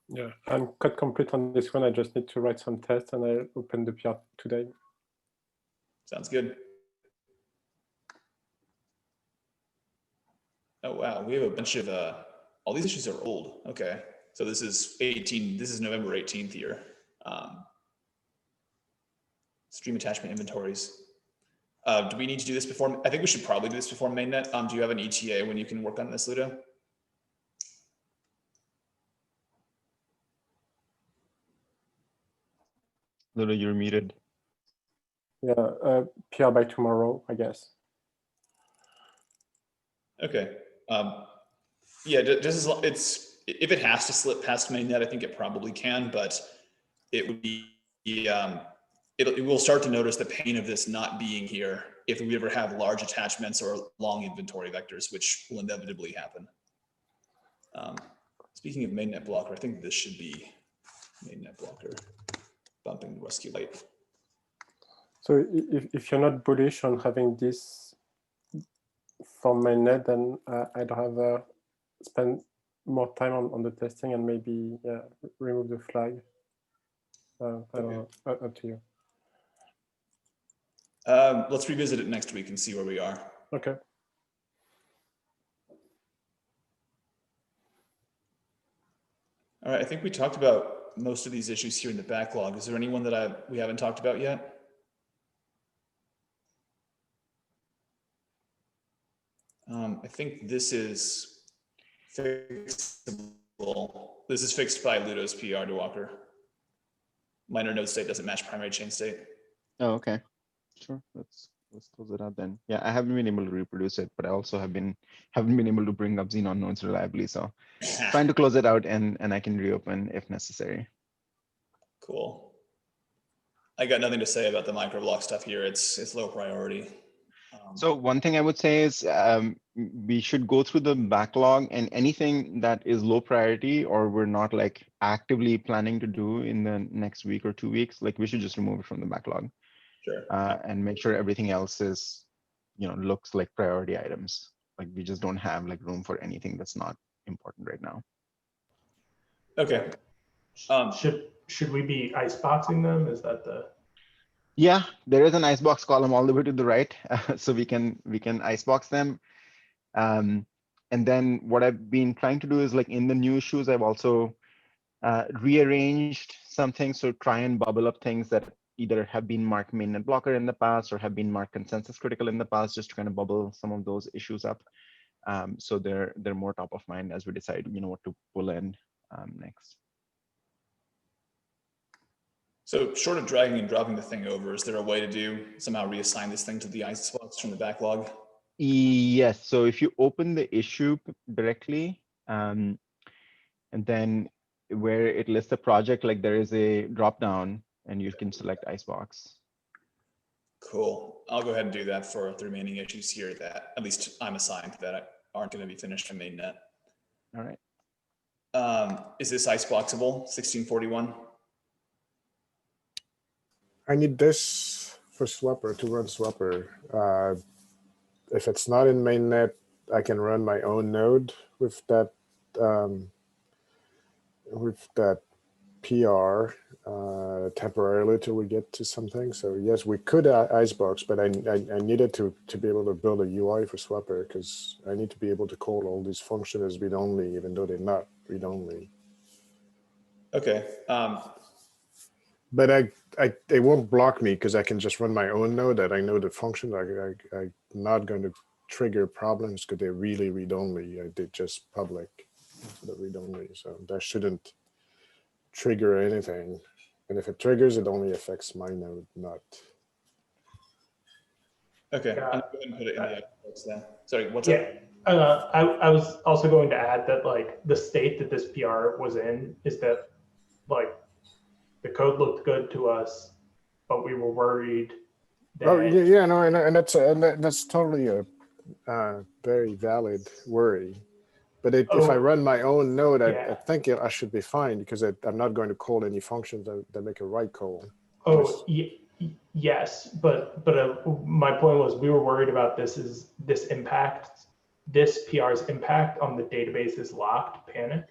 Yeah, I'm code complete on this one. I just need to write some tests, and I'll open the PR today. Sounds good. Oh, wow. We have a bunch of, all these issues are old. Okay. So this is 18, this is November 18th here. Stream attachment inventories. Do we need to do this before? I think we should probably do this before mainnet. Do you have an ETA when you can work on this, Ludo? Ludo, you're muted. Yeah, PR by tomorrow, I guess. Okay. Yeah, just as if it has to slip past mainnet, I think it probably can, but it would be, it will start to notice the pain of this not being here if we ever have large attachments or long inventory vectors, which will inevitably happen. Speaking of mainnet blocker, I think this should be mainnet blocker, bumping the rescue light. So if you're not bullish on having this for mainnet, then I'd rather spend more time on the testing and maybe remove the flag. I don't know, up to you. Let's revisit it next week and see where we are. Okay. All right, I think we talked about most of these issues here in the backlog. Is there anyone that we haven't talked about yet? I think this is fixable. This is fixed by Ludo's PR to Walker. Minor node state doesn't match primary chain state. Oh, okay. Sure. Let's close it out then. Yeah, I haven't been able to reproduce it, but I also haven't been able to bring up Xenon nodes reliably. So trying to close it out and I can reopen if necessary. Cool. I got nothing to say about the microblock stuff here. It's low priority. So one thing I would say is we should go through the backlog, and anything that is low priority or we're not like actively planning to do in the next week or 2 weeks, like we should just remove it from the backlog. Sure. And make sure everything else is, looks like priority items. Like we just don't have like room for anything that's not important right now. Okay. Should we be iceboxing them? Is that the? Yeah, there is an icebox column all the way to the right, so we can icebox them. And then what I've been trying to do is like in the new issues, I've also rearranged something. So try and bubble up things that either have been marked mainnet blocker in the past or have been marked consensus critical in the past, just to kind of bubble some of those issues up. So they're more top of mind as we decide, what to pull in next. So short of dragging and dropping the thing over, is there a way to somehow reassign this thing to the icebox from the backlog? Yes. So if you open the issue directly, and then where it lists the project, like there is a drop down and you can select icebox. Cool. I'll go ahead and do that for the remaining issues here that at least I'm assigned that aren't going to be finished in mainnet. All right. Is this iceboxable, 1641? I need this for Swapper to run Swapper. If it's not in mainnet, I can run my own node with that PR temporarily till we get to something. So yes, we could icebox, but I needed to be able to build a UI for Swapper because I need to be able to call all these functions as read-only, even though they're not read-only. Okay. But they won't block me because I can just run my own node that I know the function. I'm not going to trigger problems because they're really read-only. I did just public for the read-only, so that shouldn't trigger anything. And if it triggers, it only affects my node, not. Okay, I'm going to go ahead and put it in the icebox then. Sorry, what's Yeah, I was also going to add that like the state that this PR was in is that like the code looked good to us, but we were worried that. Oh yeah, no, and that's totally a very valid worry. But if I run my own node, I think I should be fine because I'm not going to call any functions that make a write call. Oh, yes, but my point was we were worried about this PR's impact on the database is locked panic.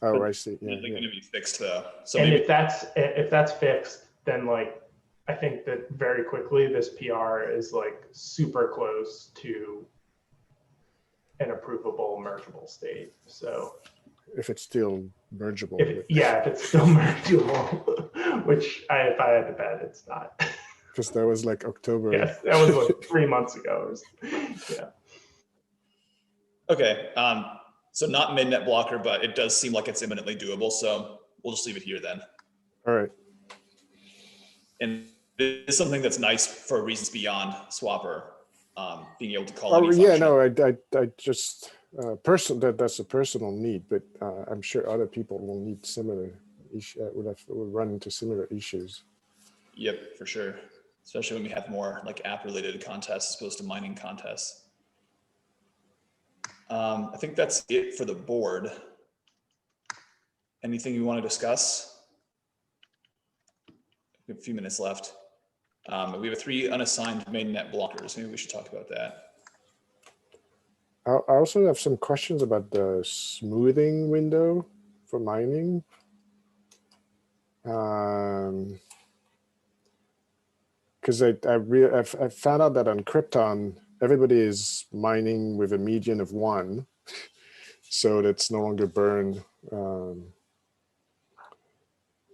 Oh, I see. Yeah, they're going to be fixed though. So and maybe if that's fixed, then like I think that very quickly this PR is like super close to an approvable mergeable state. So if it's still mergeable. If it's still mergeable, which if I had to bet, it's not. Because that was like October. Yes, that was like 3 months ago. Yeah. Okay. So not mainnet blocker, but it does seem like it's imminently doable. So we'll just leave it here then. All right. And it's something that's nice for reasons beyond Swapper, being able to call. Oh yeah, no, I just that's a personal need, but I'm sure other people will need similar would run into similar issues. Yep, for sure. Especially when we have more like app related contests as opposed to mining contests. I think that's it for the board. Anything you want to discuss? We have a few minutes left. We have 3 unassigned mainnet blockers. Maybe we should talk about that. I also have some questions about the smoothing window for mining. Because I found out that on Krypton, everybody is mining with a median of 1. So that's no longer burn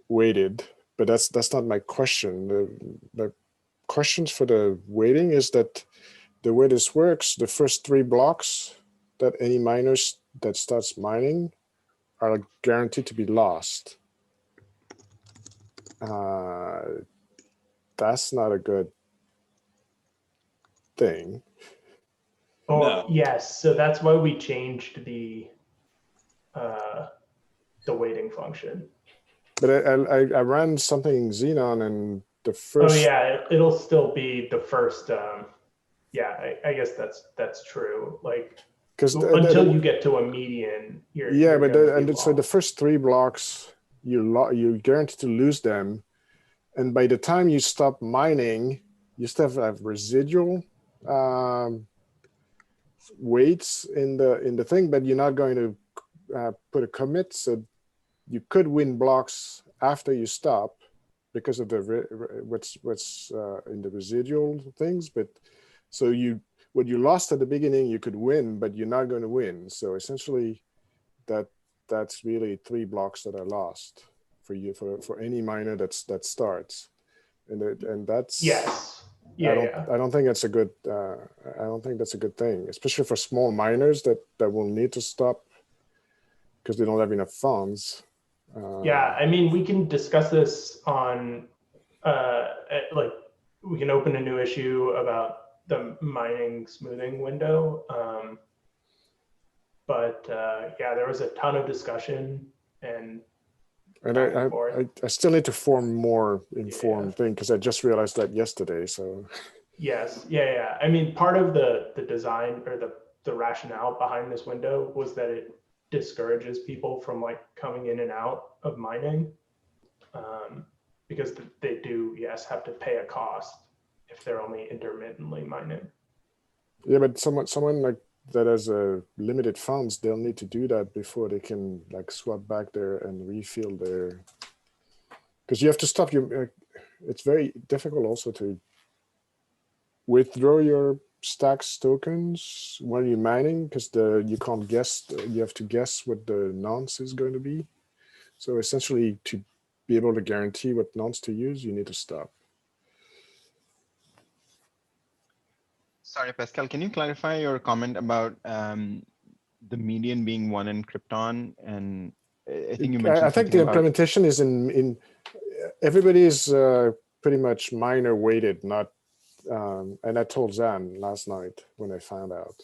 weighted. But that's not my question. The questions for the weighting is that the way this works, the first 3 blocks that any miners that starts mining are guaranteed to be lost. That's not a good thing. Oh No. Yes, so that's why we changed the weighting function. But I ran something in Xenon and the first. Oh yeah, it'll still be the first. Yeah, I guess that's true. Like Because until you get to a median, so the first 3 blocks you're guaranteed to lose them, and by the time you stop mining, you still have residual weights in the thing, but you're not going to put a commit. So you could win blocks after you stop because of what's in the residual things. But so what you lost at the beginning, you could win, but you're not going to win. So essentially, that that's really 3 blocks that are lost for you for any miner that starts, and that's Yes. Yeah. I don't think that's a good I don't think that's a good thing, especially for small miners that will need to stop because they don't have enough funds. Yeah, I mean, we can discuss this on like we can open a new issue about the mining smoothing window. But yeah, there was a ton of discussion and I still need to form more informed thing because I just realized that yesterday. So yes, yeah. I mean, part of the design or the rationale behind this window was that it discourages people from like coming in and out of mining, because they do, yes, have to pay a cost if they're only intermittently mining. Yeah, but someone like that has a limited funds, they'll need to do that before they can like swap back there and refill their, because you have to stop your, it's very difficult also to withdraw your stacks tokens while you're mining because you can't guess, you have to guess what the nonce is going to be. So essentially to be able to guarantee what nonce to use, you need to stop. Sorry, Pascal, can you clarify your comment about the median being 1 in Krypton? And I think you mentioned I think the implementation is in everybody is pretty much miner weighted, not and I told Zan last night when I found out.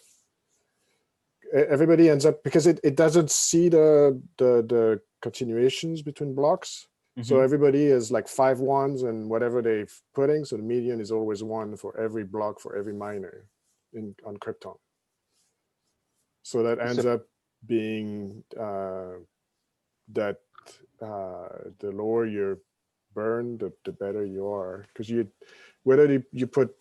Everybody ends up, because it doesn't see the continuations between blocks. Mm-hmm. So everybody is like 5 ones and whatever they're putting. So the median is always 1 for every block for every miner on Krypton. So that ends up being that the lower your burn, the better you are, because whether you put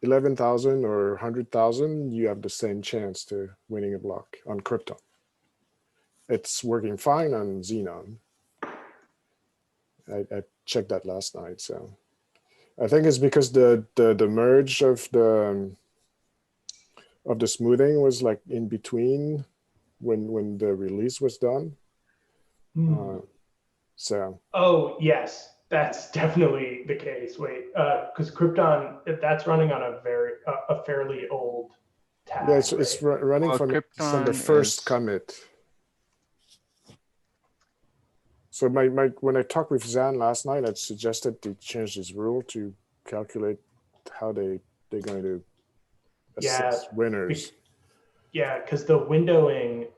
11,000 or 100,000, you have the same chance to winning a block on Krypton. It's working fine on Xenon. I checked that last night, so I think it's because the merge of the smoothing was like in between when the release was done. So. Oh yes, that's definitely the case. Wait, because Krypton, that's running on a fairly old tag. Yeah, it's running from the first commit. So when I talked with Zan last night, I suggested to change this rule to calculate how they're going to assess winners. Yeah, because the windowing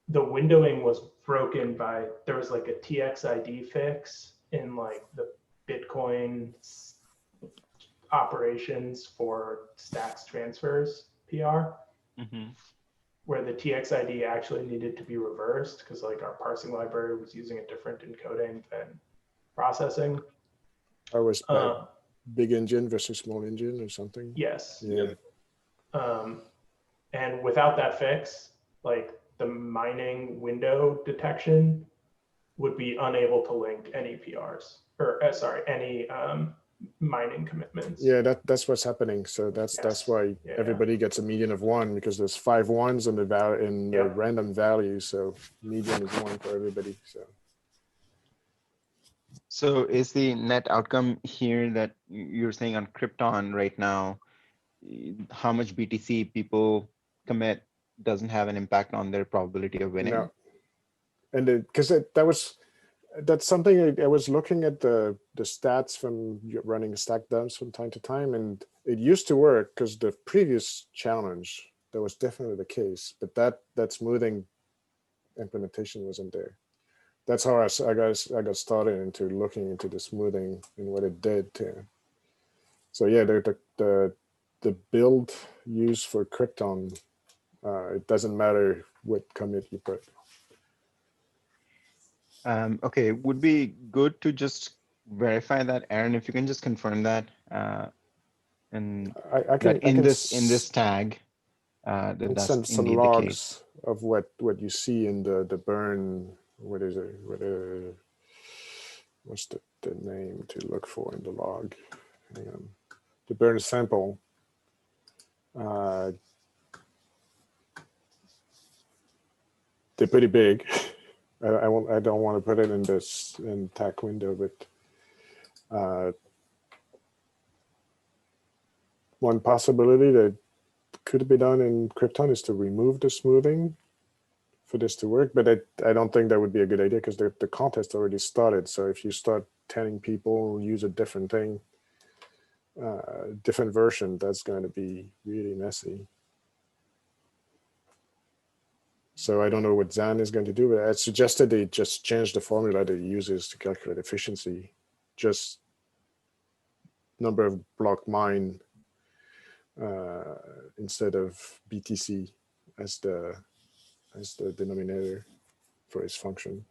was broken by, there was like a TXID fix in like the Bitcoin operations for stacks transfers PR, where the TXID actually needed to be reversed because like our parsing library was using a different encoding than processing. I was big engine versus small engine or something. Yes. Yeah. And without that fix, like the mining window detection would be unable to link any PRs or any mining commitments. Yeah, that's what's happening. So that's why everybody gets a median of 1, because there's 5 ones in the random value. So median is 1 for everybody. So is the net outcome here that you're saying on Krypton right now, how much BTC people commit doesn't have an impact on their probability of winning? No. And because that's something I was looking at the stats from running stack dumps from time to time, and it used to work because the previous challenge, that was definitely the case, but that smoothing implementation wasn't there. That's how I got started into looking into the smoothing and what it did too. So yeah, the build used for Krypton, it doesn't matter what commit you put. Okay, would be good to just verify that, Aaron, if you can just confirm that, and in this tag, that's send some indeed logs the case of what you see in the burn. What is it? What's the name to look for in the log? Hang on. The burn sample. they're pretty big. I don't want to put it in this in TAC window, but one possibility that could be done in Krypton is to remove the smoothing for this to work, but I don't think that would be a good idea because the contest already started. So if you start telling people use a different thing, different version, that's going to be really messy. So I don't know what Zan is going to do, but I suggested they just change the formula that it uses to calculate efficiency, just number of block mine instead of BTC as the denominator for his function.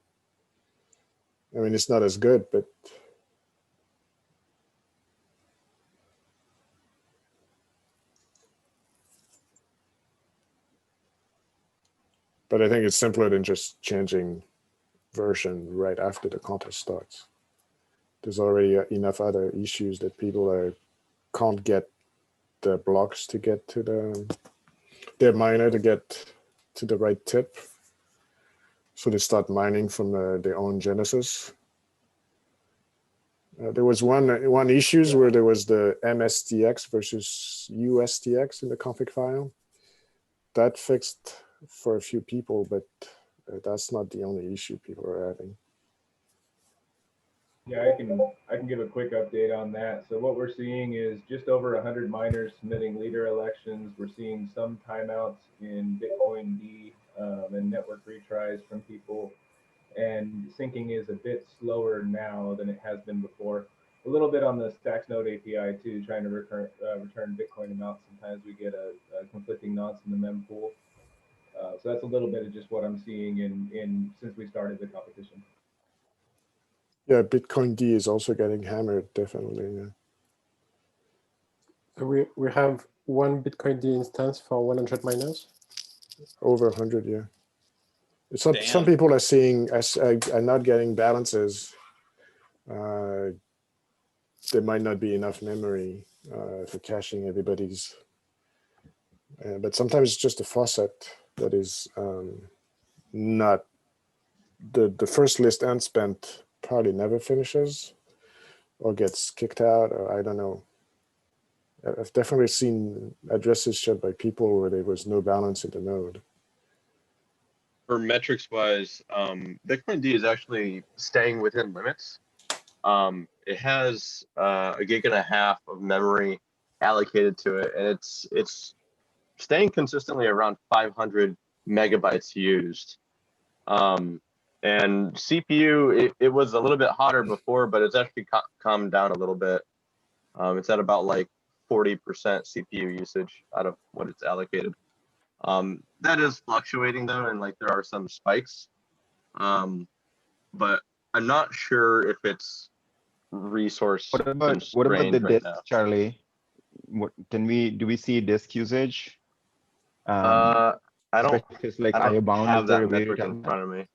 I mean, it's not as good, but I think it's simpler than just changing version right after the contest starts. There's already enough other issues that people can't get the blocks to get to their miner to get to the right tip. So they start mining from their own genesis. There was one issues where there was the MSTX versus USTX in the config file. That fixed for a few people, but that's not the only issue people are having. Yeah, I can give a quick update on that. So what we're seeing is just over 100 miners submitting leader elections. We're seeing some timeouts in Bitcoin D and network retries from people. And syncing is a bit slower now than it has been before. A little bit on the Stacks Node API too, trying to return Bitcoin amounts. Sometimes we get a conflicting nonce in the mempool. So that's a little bit of just what I'm seeing in since we started the competition. Yeah, Bitcoin D is also getting hammered, definitely. Yeah. So we have one Bitcoin D instance for 100 miners. Over 100, yeah. Some people are seeing are not getting balances. There might not be enough memory for caching everybody's. But sometimes it's just a faucet that is not the first list unspent probably never finishes or gets kicked out, or I don't know. I've definitely seen addresses shared by people where there was no balance in the node. For metrics wise, Bitcoin D is actually staying within limits. It has 1.5 gigs of memory allocated to it, and it's staying consistently around 500 megabytes used. And CPU, it was a little bit hotter before, but it's actually calmed down a little bit. It's at about like 40% CPU usage out of what it's allocated. That is fluctuating though, and like there are some spikes. But I'm not sure if it's resource What about the constrained right disk, now. Charlie? Do we see disk usage? I don't Like I don't IO-bound have is there that a way to metric tell in that? front of me.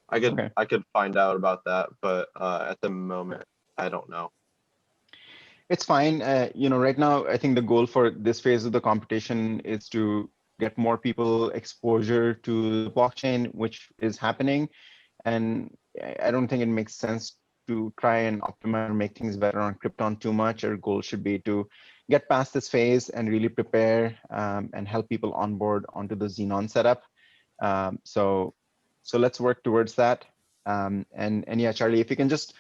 I could find out about that, but at the moment I don't know. It's fine. Right now, I think the goal for this phase of the competition is to get more people exposure to the blockchain, which is happening. And I don't think it makes sense to try and optimize or make things better on Krypton too much. Our goal should be to get past this phase and really prepare and help people onboard onto the Xenon setup. So let's work towards that. And yeah, Charlie, if you can just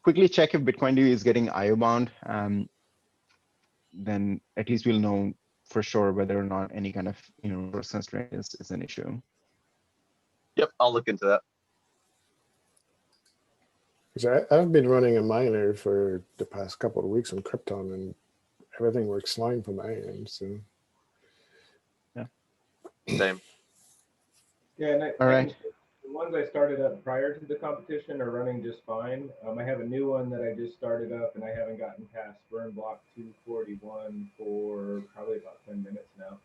quickly check if Bitcoin D is getting IO bound, then at least we'll know for sure whether or not any kind of resource constraint is an issue. Yep, I'll look into that. Because I've been running a miner for the past couple of weeks on Krypton, and everything works fine from my end. So yeah, same. Yeah, and all right. The ones I started up prior to the competition are running just fine. I have a new one that I just started up, and I haven't gotten past burn block 241 for probably about 10 minutes now.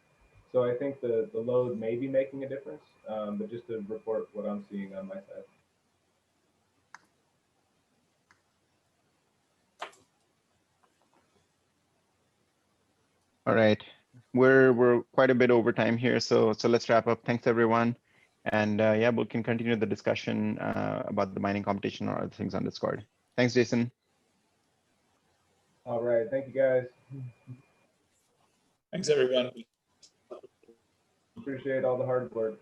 So I think the load may be making a difference, but just to report what I'm seeing on my side. All right. we're quite a bit over time here, so let's wrap up. Thanks everyone, and yeah, we can continue the discussion about the mining competition or other things on Discord. Thanks, Jason. All right. Thank you, guys. Thanks, everyone. Appreciate all the hard work.